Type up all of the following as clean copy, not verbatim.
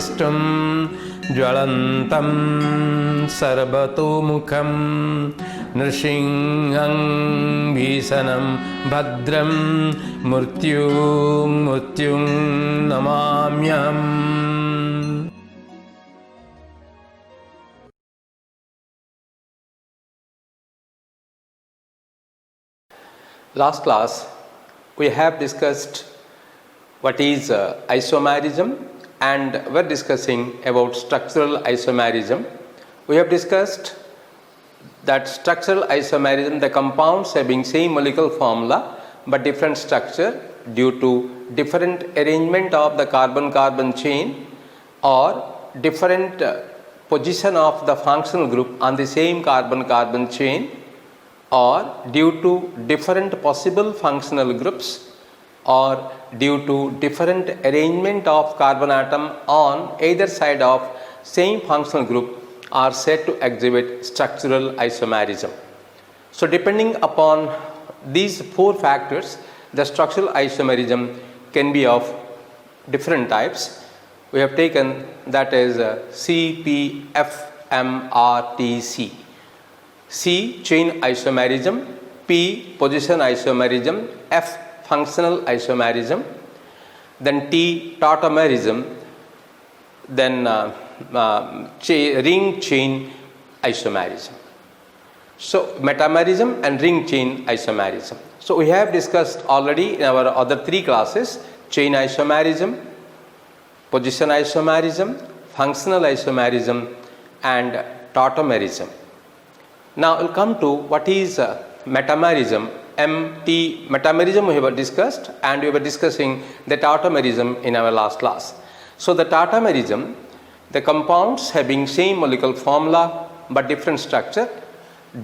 दृष्टुं ज्वलन्तं सर्वतोमुखं नृसिंहं भीषणं भद्रं मृत्युं नमाम्यहम्. Last class, we have discussed what is isomerism, and we're discussing about structural isomerism. We have discussed that structural isomerism, the compounds having same molecular formula but different structure due to different arrangement of the carbon-carbon chain or different position of the functional group on the same carbon-carbon chain, or due to different possible functional groups, or due to different arrangement of carbon atom on either side of same functional group, are said to exhibit structural isomerism. So depending upon these four factors, the structural isomerism can be of different types. We have taken that as CPFMRTC. C, chain isomerism, P, position isomerism, F, functional isomerism, then T, tautomerism, then ring chain isomerism. So metamerism and ring chain isomerism. So we have discussed already in our other three classes chain isomerism, position isomerism, functional isomerism, and tautomerism. Now we'll come to what is metamerism. Metamerism we have discussed, and we were discussing the tautomerism in our last class. So the tautomerism, the compounds having same molecular formula but different structure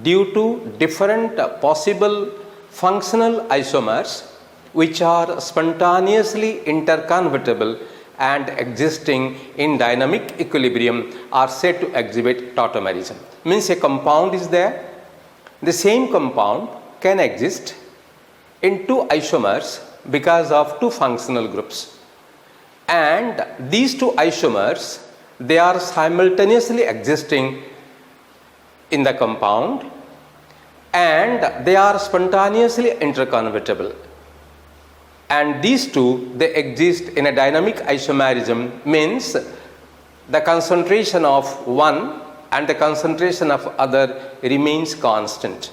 due to different possible functional isomers which are spontaneously interconvertible and existing in dynamic equilibrium, are said to exhibit tautomerism. Means a compound is there, the same compound can exist in two isomers because of two functional groups, and these two isomers, they are simultaneously existing in the compound and they are spontaneously interconvertible, and these two, they exist in a dynamic isomerism. Means the concentration of one and the concentration of other remains constant.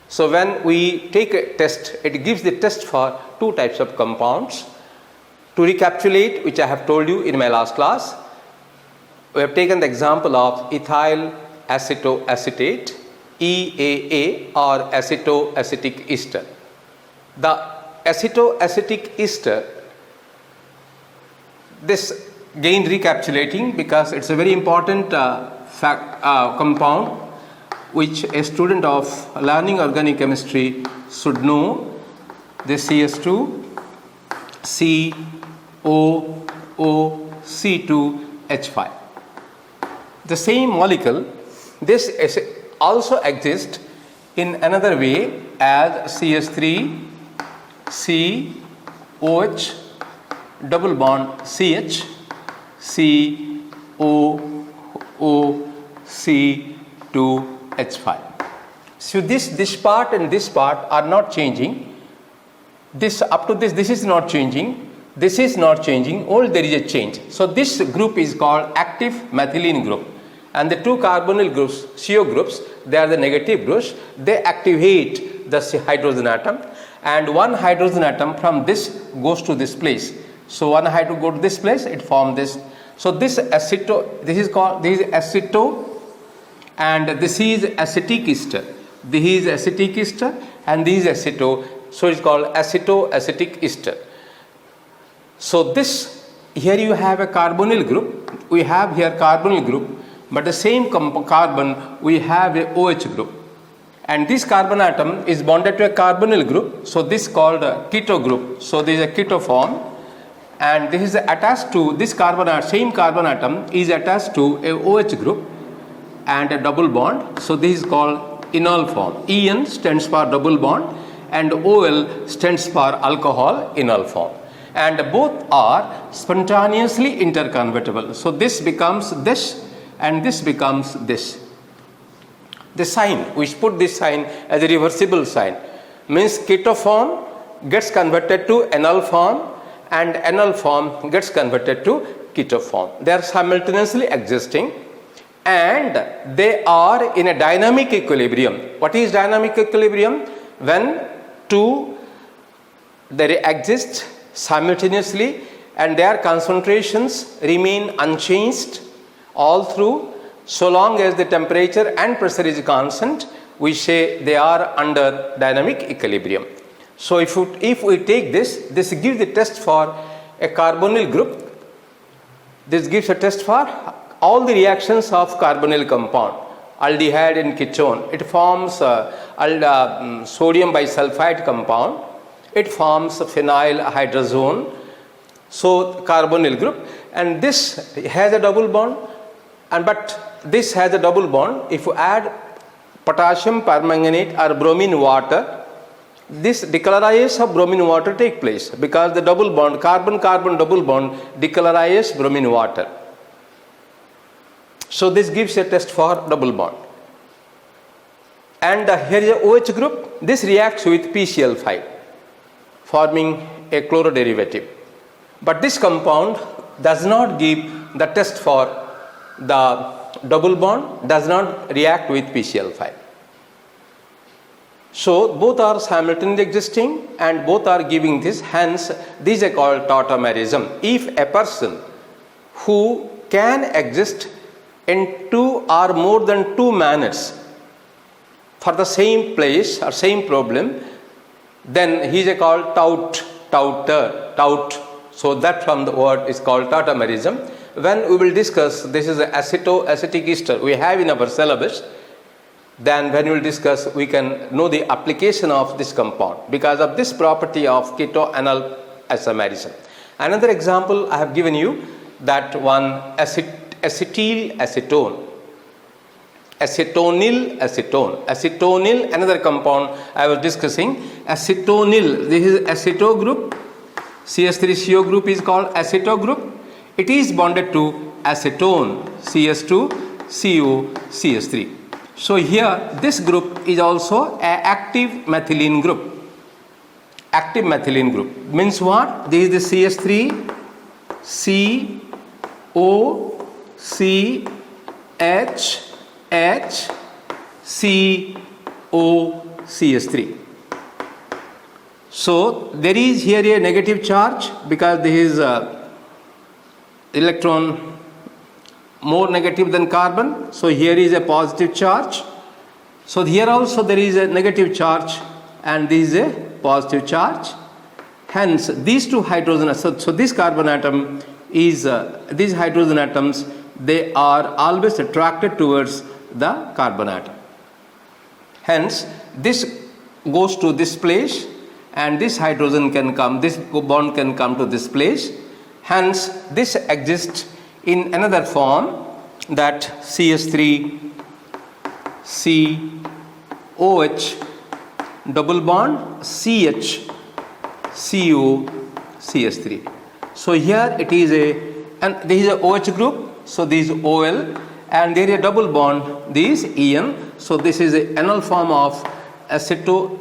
So when we take a test, it gives the test for two types of compounds. To recapitulate, which I have told you in my last class, we have taken the example of ethyl acetoacetate, EAA, or acetoacetic ester. The acetoacetic ester, this again recapitulating because it's a very important compound which a student of learning organic chemistry should know. This CS2 COOC2H5. The same molecule, this also exists in another way as CS3 COH double bond CH COOC2H5. So this part and this part are not changing. This up to this is not changing. This is not changing. All there is a change. So this group is called active methylene group, and the two carbonyl groups, CO groups, they are the negative groups. They activate the hydrogen atom, and one hydrogen atom from this goes to this place. So one hydrogen go to this place, it forms this. So this is aceto, and this is acetic ester. This is acetic ester and this is aceto. So it's called acetoacetic ester. So this, here you have a carbonyl group. We have here carbonyl group, but the same carbon we have a OH group, and this carbon atom is bonded to a carbonyl group. So this is called a keto group. So this is a keto form, and this is attached to this same carbon atom is attached to a OH group and a double bond. So this is called enol form. En stands for double bond and OL stands for alcohol enol form. and both are spontaneously interconvertible. So this becomes this and this becomes this. The sign, we put this sign as a reversible sign, means keto form gets converted to enol form and enol form gets converted to keto form. They are simultaneously existing and they are in a dynamic equilibrium. What is dynamic equilibrium? When two they exist simultaneously and their concentrations remain unchanged all through, so long as the temperature and pressure is constant, we say they are under dynamic equilibrium. So if we take this gives the test for a carbonyl group. This gives a test for all the reactions of carbonyl compound, aldehyde and ketone. It forms sodium bisulfite compound. It forms phenyl hydrazone. So carbonyl group, and this has a double bond, but this has a double bond. If you add potassium permanganate or bromine water, this decolorization of bromine water take place because the double bond, carbon-carbon double bond decolorizes bromine water. So this gives a test for double bond. And here is a OH group. This reacts with PCl5, forming a chloroderivative. But this compound does not give the test for the double bond, does not react with PCl5. So both are simultaneously existing and both are giving this, hence these are called tautomerism. If a person who can exist in two or more than two manners for the same place or same problem, then he is called tout. So that from the word is called tautomerism. When we will discuss, this is acetoacetic ester we have in our syllabus, then when we will discuss, we can know the application of this compound because of this property of keto-enol isomerism. Another example I have given you, that one acetyl acetone, acetonyl acetone, acetonyl, another compound I was discussing, acetonyl, this is aceto group, CH3CO group is called aceto group. It is bonded to acetone, CS2CO, CH3. So here this group is also an active methylene group. Active methylene group means what? This is the CH3, C, O, C, H, H, C, O, CH3. So there is here a negative charge because this is electron more negative than carbon. So here is a positive charge. So here also there is a negative charge and this is a positive charge. Hence these two hydrogen, so this carbon atom is, these hydrogen atoms, they are always attracted towards the carbon atom. Hence this goes to this place and this hydrogen can come, this bond can come to this place. Hence this exists in another form, that CH3 C OH double bond CH CO CH3. So here it is and this is a OH group, so this is OL, and there is a double bond, this EN. So this is a enol form of acetonil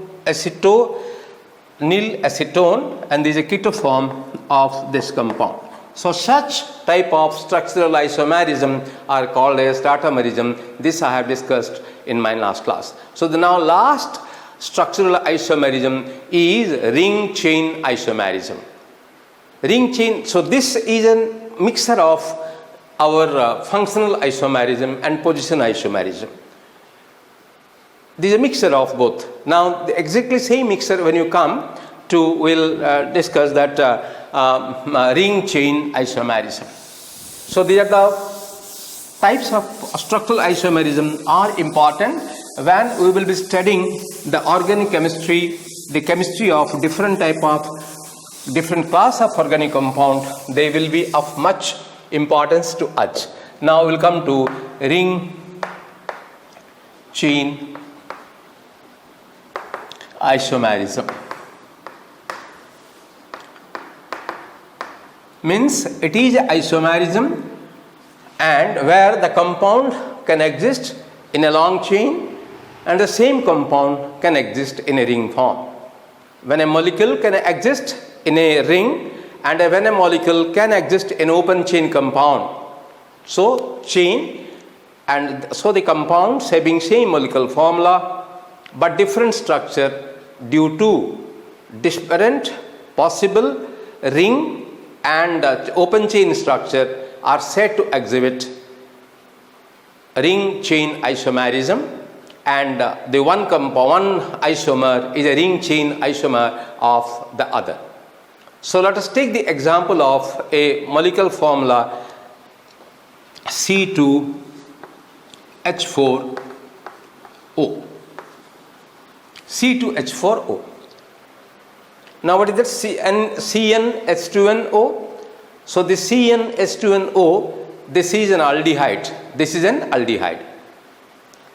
acetone, and this is a keto form of this compound. So such type of structural isomerism are called as tautomerism. This I have discussed in my last class. So the now last structural isomerism is ring chain isomerism. Ring chain, so this is a mixture of our functional isomerism and position isomerism. This is a mixture of both. Now the exactly same mixture when you come to, we'll discuss that ring chain isomerism. So these are the types of structural isomerism are important when we will be studying the organic chemistry, the chemistry of different class of organic compound. They will be of much importance to us. Now we'll come to ring chain isomerism. means it is isomerism, and where the compound can exist in a long chain and the same compound can exist in a ring form. When a molecule can exist in a ring and when a molecule can exist in open chain compound, so chain and so the compounds having same molecular formula but different structure due to different possible ring and open chain structure are said to exhibit ring chain isomerism, and the one isomer is a ring chain isomer of the other. So let us take the example of a molecular formula C2H4O. C2H4O. Now what is that? CnH2nO. So the CnH2nO, this is an aldehyde. This is an aldehyde.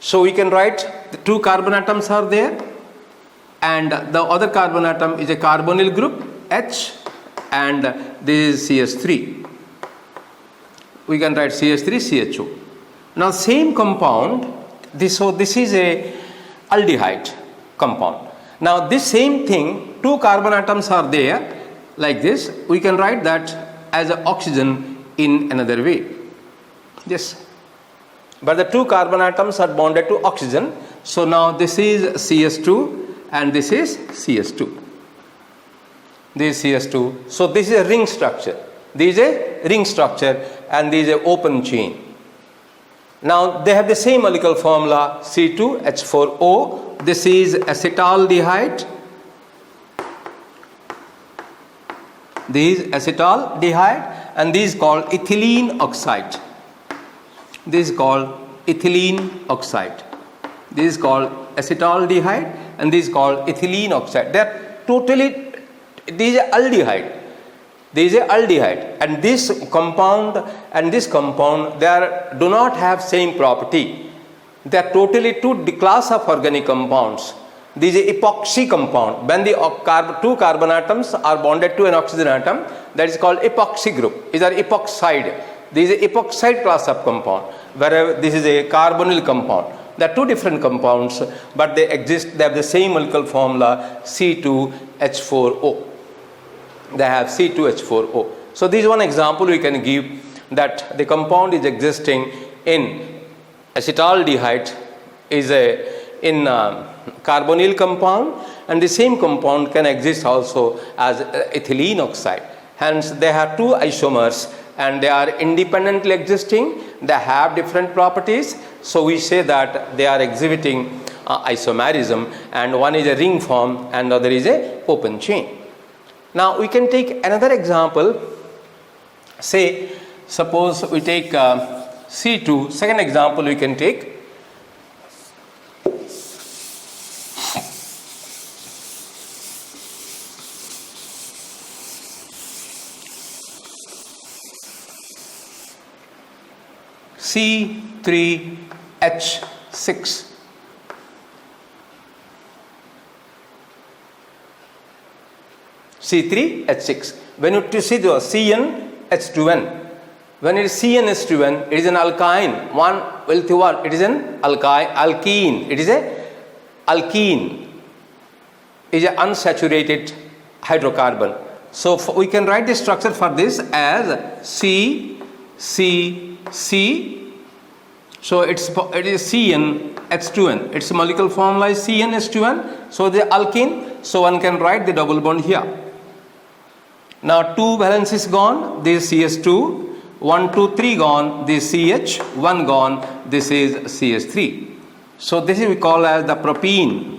So we can write the two carbon atoms are there, and the other carbon atom is a carbonyl group H, and this is CH3. We can write CH3CHO. Now same compound, this is a aldehyde compound. Now this same thing, two carbon atoms are there like this. We can write that as an oxygen in another way. Yes. But the two carbon atoms are bonded to oxygen. So now this is CS2 and this is CS2. This is CS2. So this is a ring structure. This is a ring structure and this is an open chain. Now they have the same molecular formula C2H4O. This is acetaldehyde. This is acetaldehyde and this is called ethylene oxide. This is called ethylene oxide. This is called acetaldehyde and this is called ethylene oxide. They are totally, this is aldehyde. This is aldehyde, and this compound they do not have same property. They are totally two class of organic compounds. This is epoxy compound. When the two carbon atoms are bonded to an oxygen atom, that is called epoxy group. These are epoxide. This is epoxide class of compound, whereas this is a carbonyl compound. There are two different compounds, but they exist. They have the same molecular formula C2H4O. They have C2H4O. So this is one example we can give, that the compound is existing in acetaldehyde is in carbonyl compound, and the same compound can exist also as ethylene oxide. Hence they have two isomers and they are independently existing. They have different properties. So we say that they are exhibiting isomerism, and one is a ring form and other is a open chain. Now we can take another example. Say suppose we take C2. Second example we can take C3H6. C3H6. When you see the CnH2n, when it is CnH2n, it is an alkyne. One with one, it is an alkene. It is a alkene. It is an unsaturated hydrocarbon. So we can write the structure for this as C. So it is CnH2n. Its molecular formula is CnH2n. So the alkene. So one can write the double bond here. Now 2 valence is gone. This is CS2. 1, 2, 3 gone. This CH. 1 gone. This is CH3. So this is we call as the propene.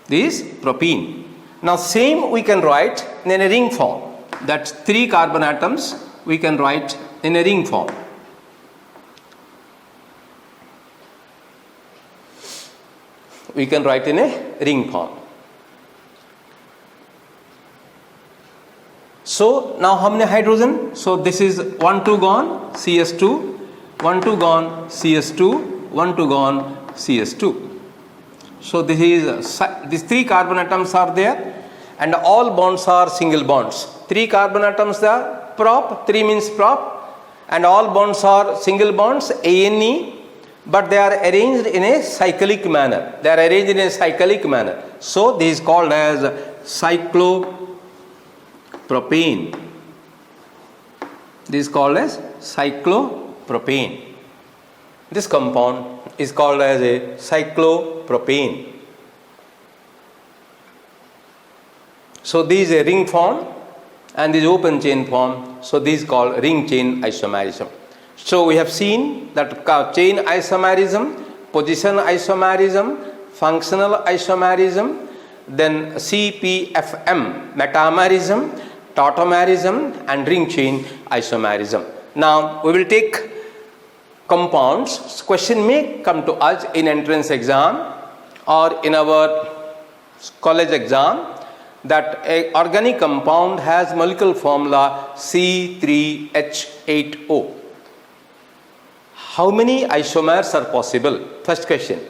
This is propene. Now same we can write in a ring form. That's 3 carbon atoms we can write in a ring form. We can write in a ring form. So now how many hydrogen? So this is 1, 2 gone, CS2, 1, 2 gone, CS2, 1, 2 gone, CS2. So this is these 3 carbon atoms are there, and all bonds are single bonds. 3 carbon atoms are prop, 3 means prop, and all bonds are single bonds, ANE, but they are arranged in a cyclic manner. They are arranged in a cyclic manner. So this is called as cyclopropane. This is called as cyclopropane. This compound is called as a cyclopropane. So this is a ring form and this open chain form. So this is called ring chain isomerism. So we have seen that chain isomerism, position isomerism, functional isomerism, then CPFM, metamerism, tautomerism and ring chain isomerism. Now we will take compounds. Question may come to us in entrance exam or in our college exam, that a organic compound has molecular formula C3H8O. How many isomers are possible? First question.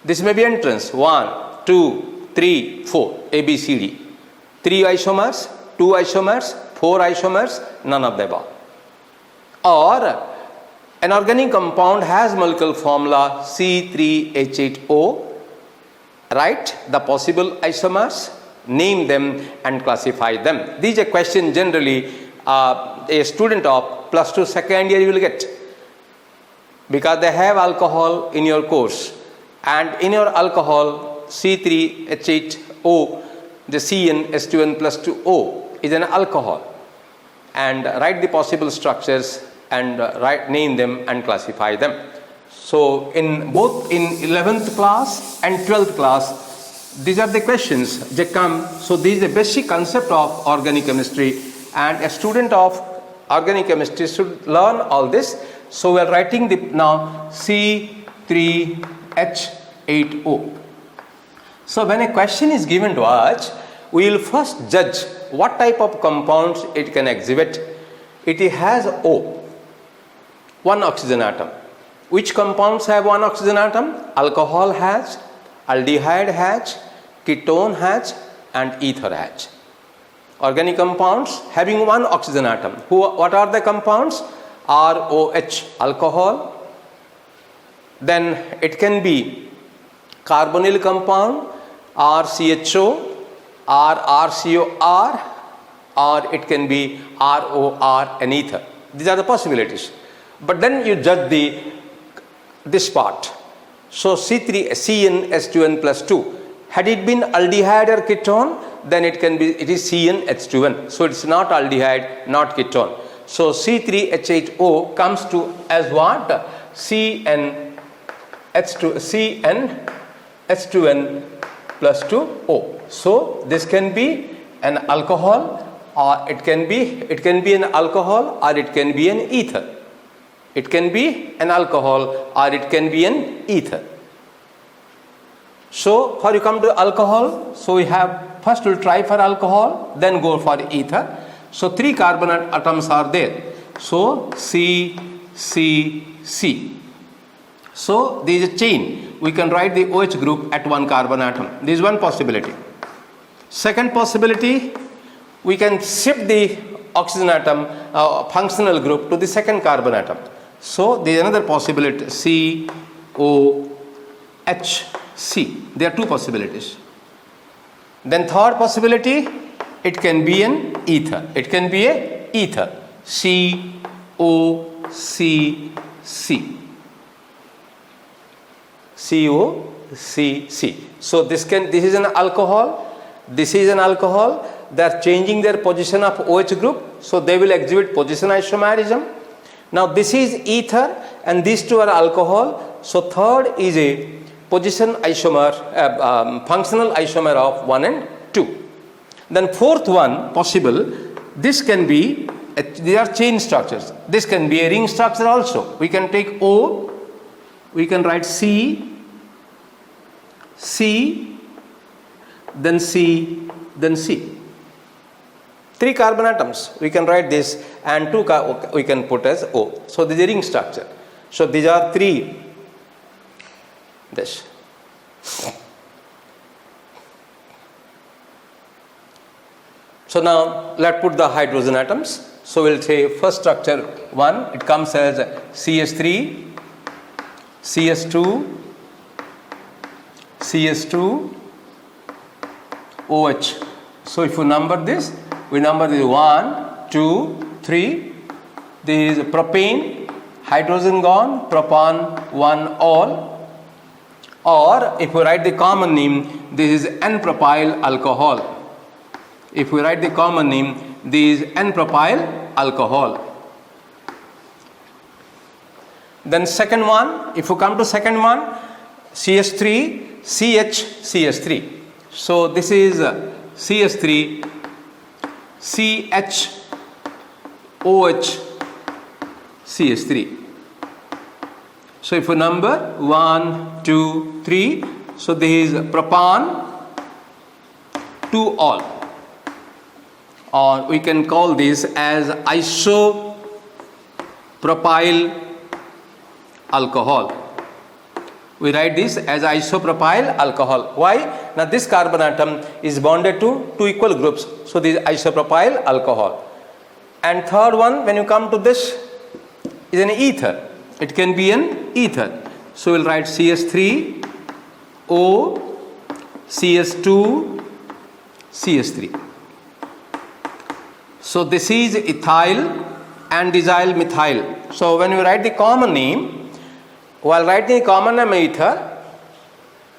This may be entrance 1, 2, 3, 4, A, B, C, D. 3 isomers, 2 isomers, 4 isomers, none of the above. Or an organic compound has molecular formula C3H8O. Write the possible isomers, name them and classify them. This is a question generally a student of plus 2 second year you will get, because they have alcohol in your course, and in your alcohol C3H8O, the CnH2n plus 2O is an alcohol, and write the possible structures and name them and classify them. So in both in 11th class and 12th class, these are the questions they come. So this is the basic concept of organic chemistry, and a student of organic chemistry should learn all this. So we are writing the now C3H8O. So when a question is given to us, we will first judge what type of compounds it can exhibit. It has O, one oxygen atom. Which compounds have one oxygen atom? Alcohol has, aldehyde has, ketone has, and ether has. Organic compounds having one oxygen atom. What are the compounds? ROH, alcohol. Then it can be carbonyl compound, RCHO, or RCOR, or it can be ROR and ether. These are the possibilities. But then you judge this part. So CnH2n plus 2. Had it been aldehyde or ketone, then it is CnH2n. So it's not aldehyde, not ketone. So C3H8O comes to as what? CnH2n plus 2O. So this can be an alcohol, or it can be an alcohol, or it can be an ether. It can be an alcohol, or it can be an ether. So for you come to alcohol, so we have first we'll try for alcohol, then go for ether. So 3 carbon atoms are there. So C, C, C. So there is a chain. We can write the OH group at 1 carbon atom. This is one possibility. Second possibility, we can shift the oxygen atom functional group to the second carbon atom. So there is another possibility, COHC. There are 2 possibilities. Then third possibility, it can be an ether. It can be a ether. COCC. COCC. So this is an alcohol. This is an alcohol. They are changing their position of OH group, so they will exhibit position isomerism. Now this is ether, and these 2 are alcohol. So third is a position isomer, functional isomer of 1 and 2. Then fourth one possible, this can be, they are chain structures. This can be a ring structure also. We can take O, we can write C, then C, then C. 3 carbon atoms, we can write this, and 2 we can put as O. So this is a ring structure. So these are 3. This. So now let's put the hydrogen atoms. So we'll say first structure 1, it comes as CH3, CS2, CS2, OH. So if you number this, we number this 1, 2, 3. This is propane, hydrogen gone, propan 1 all. Or if we write the common name, this is N-propyl alcohol. If we write the common name, this is N-propyl alcohol. Then second one, if you come to second one, CH3, CH3. So this is CH3, CH, OH, CH3. So if you number 1, 2, 3, so this is propan 2 all. Or we can call this as isopropyl alcohol. We write this as isopropyl alcohol. Why? Now this carbon atom is bonded to two equal groups. So this is isopropyl alcohol. And third one, when you come to this, is an ether. It can be an ether. So we'll write CS3, O, CS2, CS3. So this is ethyl and disyl methyl. So when you write the common name, while writing the common name ether,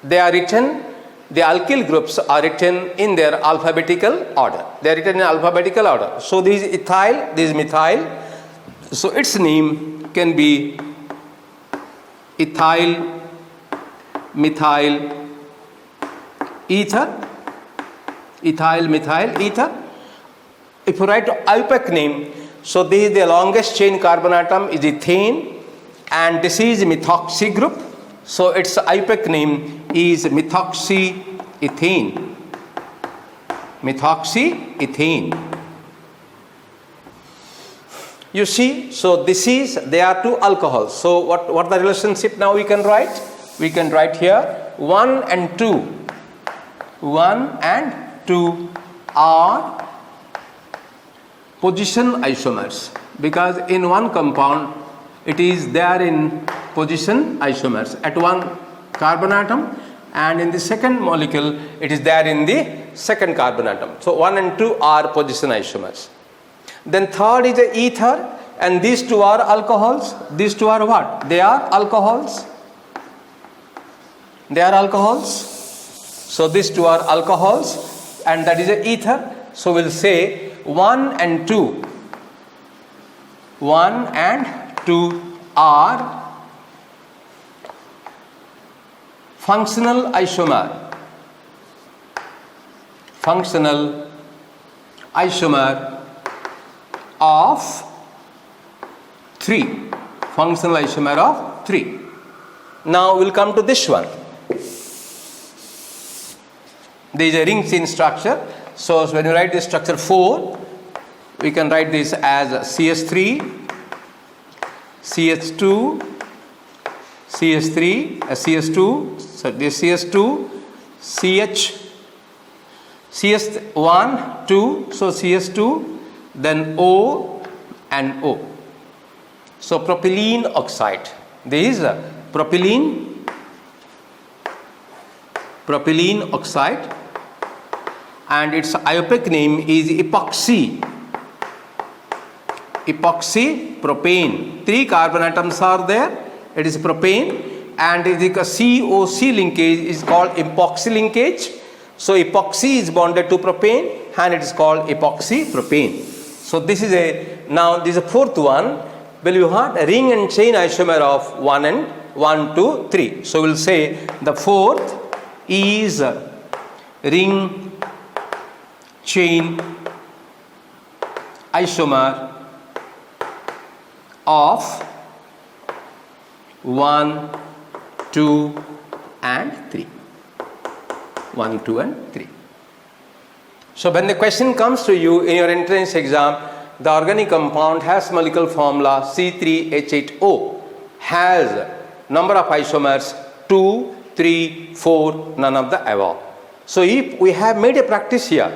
they are written, the alkyl groups are written in their alphabetical order. They are written in alphabetical order. So this is ethyl, this is methyl. So its name can be ethyl, methyl, ether, ethyl, methyl, ether. If you write IUPAC name, so this is the longest chain carbon atom is ethane, and this is methoxy group. So its IUPAC name is methoxyethane. Methoxyethane. You see, so this is, they are two alcohols. So what the relationship now we can write? We can write here 1 and 2. 1 and 2 are position isomers, because in one compound it is there in position isomers at one carbon atom, and in the second molecule it is there in the second carbon atom. So 1 and 2 are position isomers. Then third is the ether, and these two are alcohols. These two are what? They are alcohols. They are alcohols. So these two are alcohols, and that is the ether. So we'll say 1 and 2. 1 and 2 are functional isomer. Functional isomer of 3. Functional isomer of 3. Now we'll come to this one. There is a ring chain structure. So when you write this structure 4, we can write this as CS3, CH2, CS3, CS2, so this CS2, CH, CS1, 2, so CS2, then O and O. So propylene oxide. This is propylene oxide, and its IUPAC name is epoxy. Epoxy propane. 3 carbon atoms are there. It is propane, and the COC linkage is called epoxy linkage. So epoxy is bonded to propane, and it is called epoxy propane. So this is now this is a fourth one. Well, you have a ring and chain isomer of 1, 2, 3. So we'll say the fourth is ring chain isomer of 1, 2 and 3. 1, 2 and 3. So when the question comes to you in your entrance exam, the organic compound has molecular formula C3H8O, has number of isomers 2, 3, 4, none of the above. So if we have made a practice here,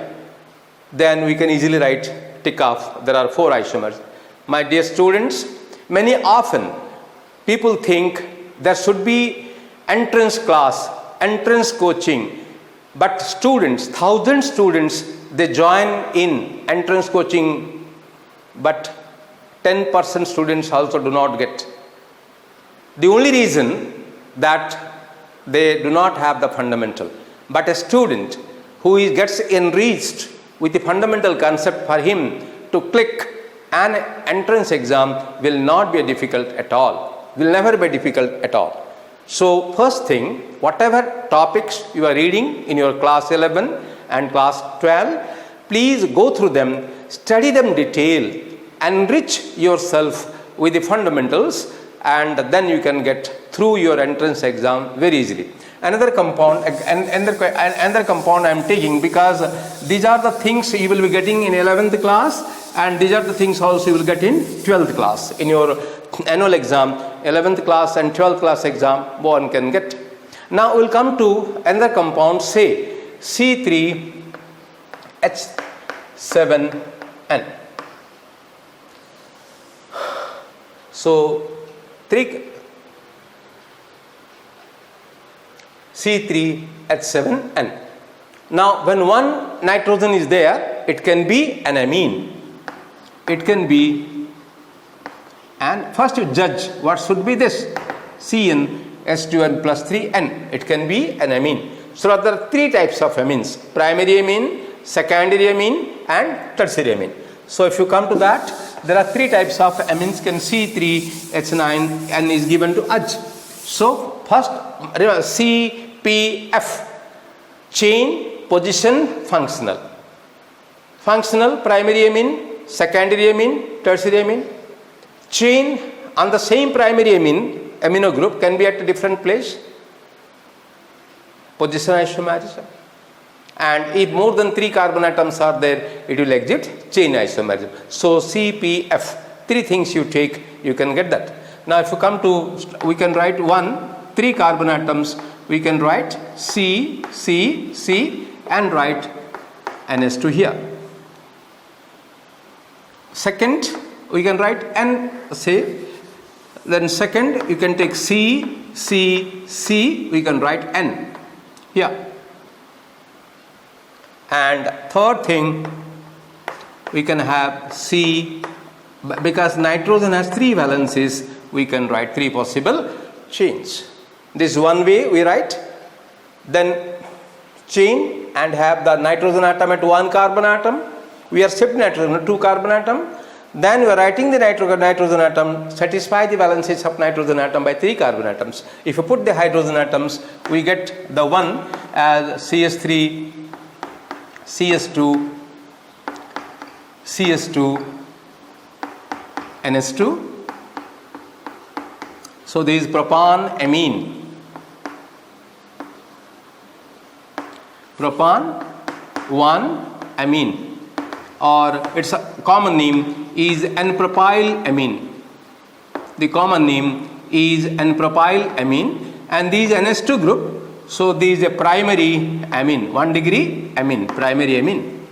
then we can easily write tick off. There are 4 isomers. My dear students, many often people think there should be entrance class, entrance coaching, but students, 1,000 students, they join in entrance coaching, but 10% students also do not get. The only reason that they do not have the fundamental. But a student who gets enriched with the fundamental concept, for him to click an entrance exam will not be difficult at all, will never be difficult at all. So first thing, whatever topics you are reading in your class 11 and class 12, please go through them, study them detail, enrich yourself with the fundamentals, and then you can get through your entrance exam very easily. Another compound I am taking, because these are the things you will be getting in 11th class, and these are the things also you will get in 12th class. In your annual exam, 11th class and 12th class exam, one can get. Now we will come to another compound, say C3H7N. So C3H7N. Now when one nitrogen is there, it can be an amine. It can be, and first you judge what should be this CnH2n plus 3n. It can be an amine. So there are 3 types of amines: primary amine, secondary amine, and tertiary amine. So if you come to that, there are 3 types of amines. Can C3H9N is given to H. So first CPF, chain, position, functional. Functional, primary amine, secondary amine, tertiary amine. Chain on the same primary amino group can be at a different place. Position isomerism. And if more than 3 carbon atoms are there, it will exit chain isomerism. So CPF, 3 things you take, you can get that. Now if you come to, we can write 3 carbon atoms, we can write C, C, C, and write NH2 here. Second, we can write N, say, then second you can take C, C, C, we can write N here. And third thing, we can have C, because nitrogen has 3 valencies, we can write 3 possible chains. This is one way we write. Then chain and have the nitrogen atom at 1 carbon atom. We are shifting nitrogen at 2 carbon atom. Then we are writing the nitrogen atom, satisfy the valencies of nitrogen atom by 3 carbon atoms. If you put the hydrogen atoms, we get the one as CS3, CS2, CS2, NH2. So this is propan amine. Propan 1 amine, or its common name is N-propyl amine. The common name is N-propyl amine, and these NH2 group. So this is a primary amine, 1 degree amine, primary amine.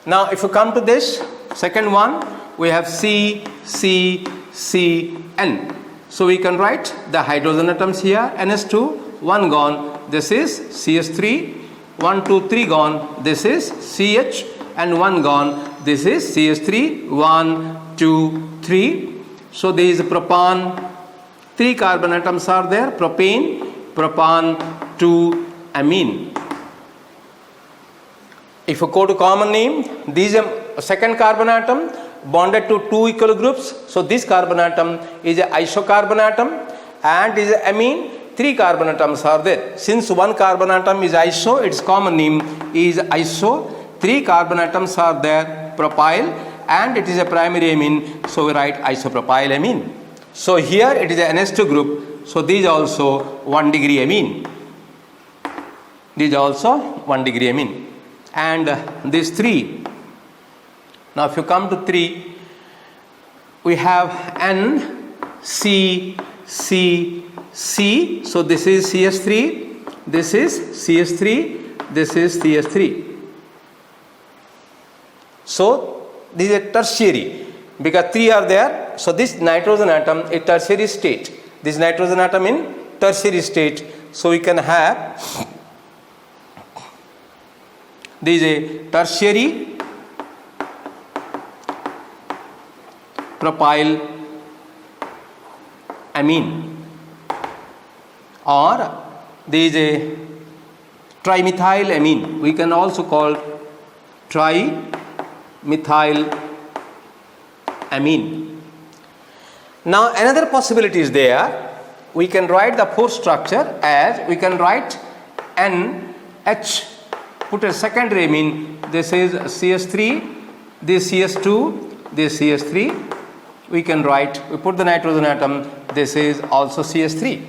Now if you come to this second one, we have C, C, C, N. So we can write the hydrogen atoms here, NH2, 1 gone, this is CS3, 1, 2, 3 gone, this is CH, and 1 gone, this is CS3, 1, 2, 3. So there is propan, 3 carbon atoms are there, propane, propan 2 amine. If you go to common name, this is a second carbon atom bonded to 2 equal groups. So this carbon atom is an isocarbon atom and is an amine. 3 carbon atoms are there. Since 1 carbon atom is iso, its common name is iso. 3 carbon atoms are there, propyl, and it is a primary amine. So we write isopropyl amine. So here it is a NH2 group. So these also 1 degree amine. These also 1 degree amine. And these 3. Now if you come to 3, we have N, C, C, C. So this is CS3, this is CS3, this is CS3. So this is a tertiary because 3 are there. So this nitrogen atom is tertiary state. This nitrogen atom in tertiary state. So we can have this is a tertiary propyl amine, or there is a trimethyl amine. We can also call trimethyl amine. Now another possibility is there. We can write the fourth structure as we can write NH, put a secondary amine. This is CS3, this CS2, this CS3. We can write, we put the nitrogen atom, this is also CS3.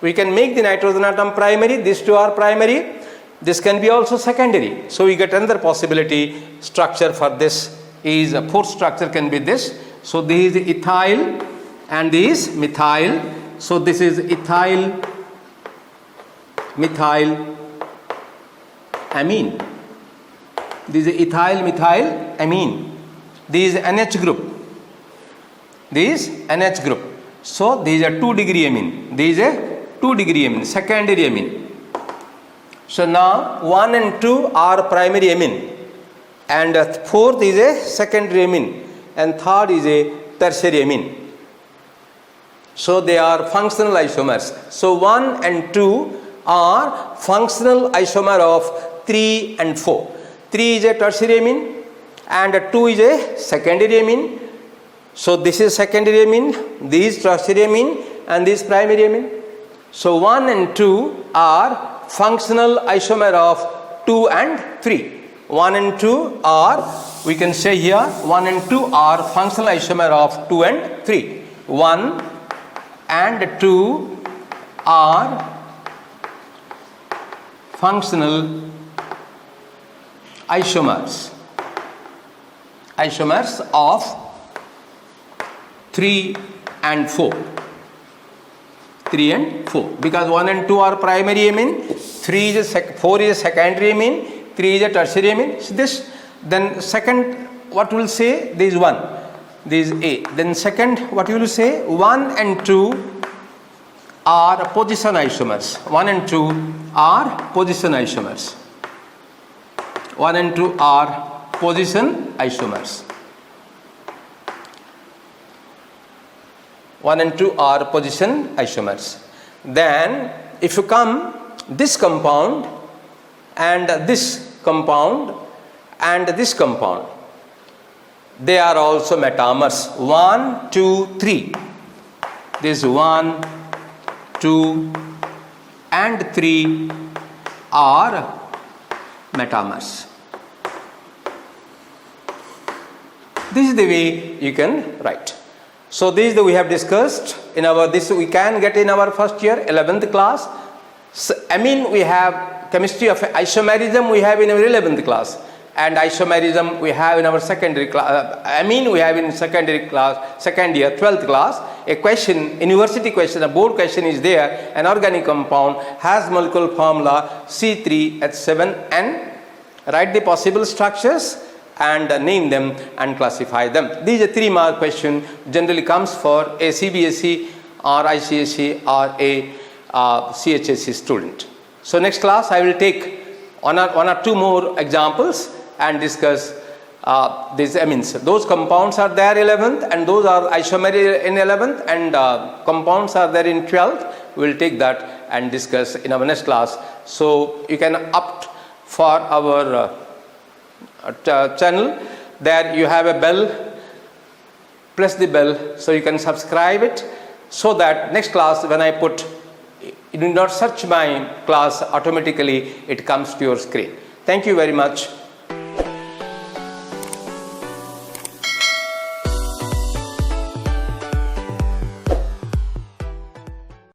We can make the nitrogen atom primary, these two are primary, this can be also secondary. So we get another possibility structure for this is a fourth structure can be this. So this is ethyl and this is methyl. So this is ethyl methyl amine. This is ethyl methyl amine. This is NH group. This is NH group. So these are 2-degree amine. These are 2-degree amine, secondary amine. So now 1 and 2 are primary amine, and fourth is a secondary amine, and third is a tertiary amine. So they are functional isomers. So 1 and 2 are functional isomer of 3 and 4. 3 is a tertiary amine and 2 is a secondary amine. So this is secondary amine, this is tertiary amine, and this primary amine. So 1 and 2 are functional isomer of 2 and 3. 1 and 2 are, we can say here, 1 and 2 are functional isomer of 2 and 3. 1 and 2 are functional isomers of 3 and 4. 3 and 4, because 1 and 2 are primary amine, 4 is a secondary amine, 3 is a tertiary amine. So this, then second, what will say, this is 1, this is A. Then second, what you will say, 1 and 2 are position isomers. 1 and 2 are position isomers. 1 and 2 are position isomers. 1 and 2 are position isomers. Then if you come this compound and this compound and this compound, they are also metamers. 1, 2, 3. This 1, 2 and 3 are metamers. This is the way you can write. So this we have discussed in our, this we can get in our first year 11th class. So, amine we have, chemistry of isomerism we have in our 11th class, and isomerism we have in our secondary class. Amine we have in secondary class, second year 12th class. A question, university question, a board question is there. An organic compound has molecular formula C3H7N. Write the possible structures and name them and classify them. These are 3-mark question, generally comes for a CBSE or ICSE or a CHSE student. So next class I will take one or two more examples and discuss these amines. Those compounds are there 11th, and those are isomery in 11th, and compounds are there in 12th. We will take that and discuss in our next class. So you can opt for our channel. There you have a bell, press the bell so you can subscribe it, so that next class when I put, you do not search my class, automatically it comes to your screen. Thank you very much.